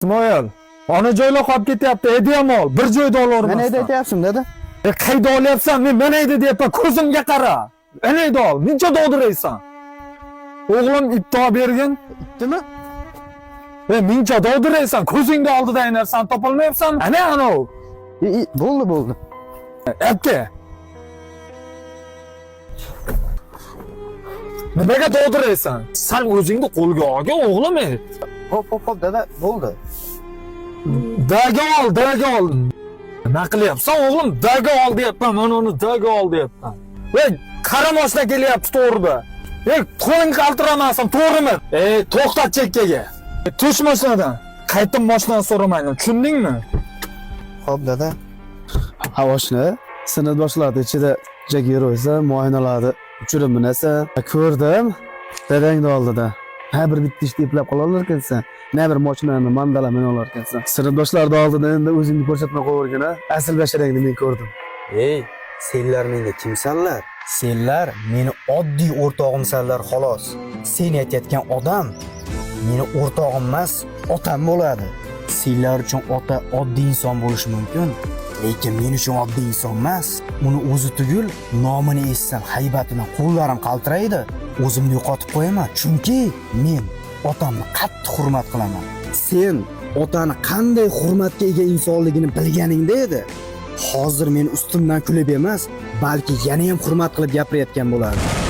İsmoil, onajoylar qolib ketyapti, hediyam ol. Bir joyda olavermasdan. Men neydi aytyapsan dedi? Qayda olyapsan? Men mana edi deyapman, ko'zimga qara. Anaydi ol, muncha dovdiraysan. O'g'lim ibto bergin. Itdimi? Muncha dovdiraysan, ko'zingda oldida narsan topolmayapsan. Ana. Bo'ldi. Aka. Nimaga dovdiraysan? Sen o'zingni qo'lga olgin, o'g'lim. Hop, dada, bo'ldi. Daga ol. Nima qilyapsan o'g'lim? Daga ol deyapman, men uni daga ol deyapman. Qara mashina kelyapti to'g'rida. Qo'ling qaltiramasin, to'g'rimi? To'xtat chekkaga. Tush mashinadan. Qaytib mashinani so'ramayman, tushundingmi? Hop, dada. Havoshni sinfdoshlar ichida jagiroysa, muoyinalarni uchirib minasan. Ko'rdim. Dadangni oldida. Ha bir bitta ish eplab qolar ekansan. Ne bir mashinani mandala men olar ekansan. Sinfdoshlarni oldida endi o'zingni ko'rsatmay qo'yvergin, ha. Asl basharangni men ko'rdim. Senlar menga kimsanlar? Senlar meni oddiy o'rtog'imsanlar xolos. Sen aytayotgan odam meni o'rtog'im emas, otam bo'ladi. Senlar uchun ota oddiy inson bo'lishi mumkin, lekin men uchun oddiy inson emas. Uni o'zi tugul, nomini eshitsam haybatidan qo'llarim qaltiraydi. O'zimni yo'qotib qo'yaman, chunki men otamni qattiq hurmat qilaman. Sen otani qanday hurmatga ega insonligini bilganingda edi. Hozir men ustimdan kulib emas, balki yana ham hurmat qilib gapirayotgan bo'lardim.